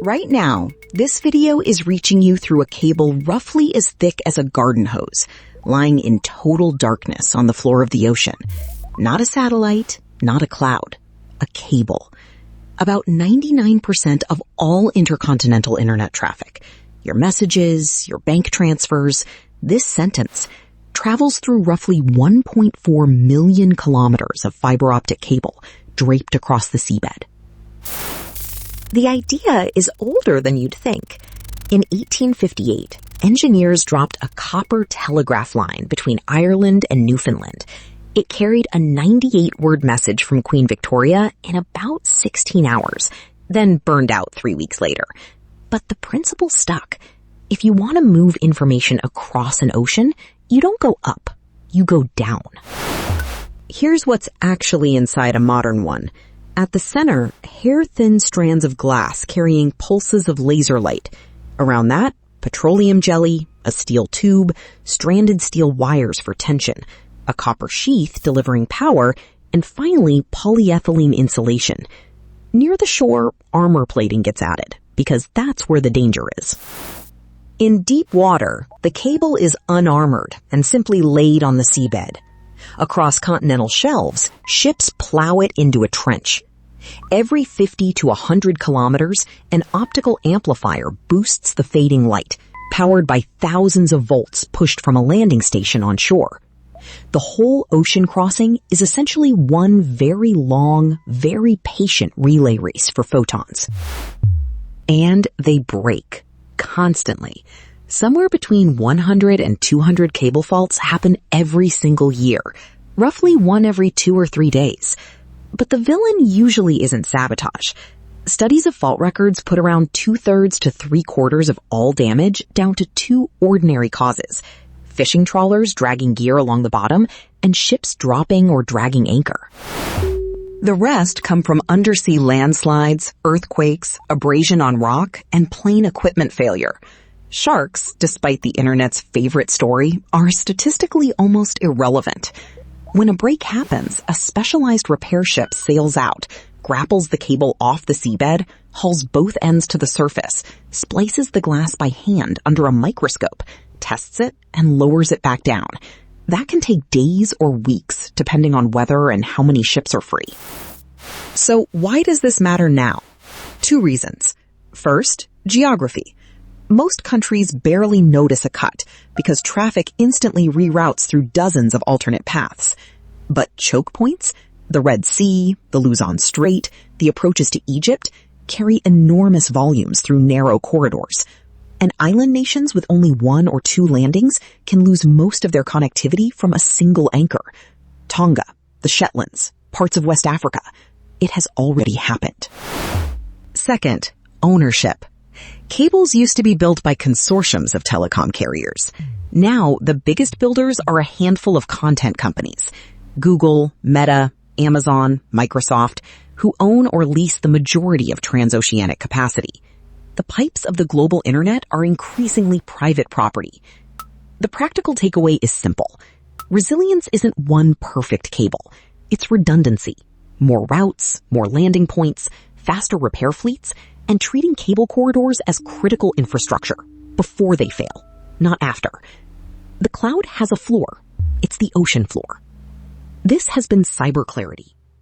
Right now, this video is reaching you through a cable roughly as thick as a garden hose, lying in total darkness on the floor of the ocean. Not a satellite, not a cloud, a cable. About 99% of all intercontinental internet traffic, your messages, your bank transfers, this sentence travels through roughly 1.4 million kilometers of fiber optic cable draped across the seabed. The idea is older than you'd think. In 1858, engineers dropped a copper telegraph line between Ireland and Newfoundland. It carried a 98-word message from Queen Victoria in about 16 hours, then burned out 3 weeks later. But the principle stuck. If you want to move information across an ocean, you don't go up, you go down. Here's what's actually inside a modern one. At the center, hair-thin strands of glass carrying pulses of laser light. Around that, petroleum jelly, a steel tube, stranded steel wires for tension, a copper sheath delivering power, and finally polyethylene insulation. Near the shore, armor plating gets added, because that's where the danger is. In deep water, the cable is unarmored and simply laid on the seabed. Across continental shelves, ships plow it into a trench. Every 50 to 100 kilometers, an optical amplifier boosts the fading light, powered by thousands of volts pushed from a landing station on shore. The whole ocean crossing is essentially one very long, very patient relay race for photons. And they break, constantly. Somewhere between 100 and 200 cable faults happen every single year, roughly one every 2 or 3 days. But the villain usually isn't sabotage. Studies of fault records put around 2/3 to 3/4 of all damage down to 2 ordinary causes: fishing trawlers dragging gear along the bottom, and ships dropping or dragging anchor. The rest come from undersea landslides, earthquakes, abrasion on rock, and plain equipment failure. Sharks, despite the internet's favorite story, are statistically almost irrelevant. When a break happens, a specialized repair ship sails out, grapples the cable off the seabed, hauls both ends to the surface, splices the glass by hand under a microscope, tests it, and lowers it back down. That can take days or weeks, depending on weather and how many ships are free. So why does this matter now? 2 reasons. First, geography. Most countries barely notice a cut because traffic instantly reroutes through dozens of alternate paths. But choke points, the Red Sea, the Luzon Strait, the approaches to Egypt, carry enormous volumes through narrow corridors. And island nations with only 1 or 2 landings can lose most of their connectivity from a single anchor. Tonga, the Shetlands, parts of West Africa. It has already happened. Second, ownership. Cables used to be built by consortiums of telecom carriers. Now, the biggest builders are a handful of content companies: Google, Meta, Amazon, Microsoft, who own or lease the majority of transoceanic capacity. The pipes of the global internet are increasingly private property. The practical takeaway is simple. Resilience isn't one perfect cable. It's redundancy. More routes, more landing points, faster repair fleets, and treating cable corridors as critical infrastructure before they fail, not after. The cloud has a floor. It's the ocean floor. This has been Cyber Clarity,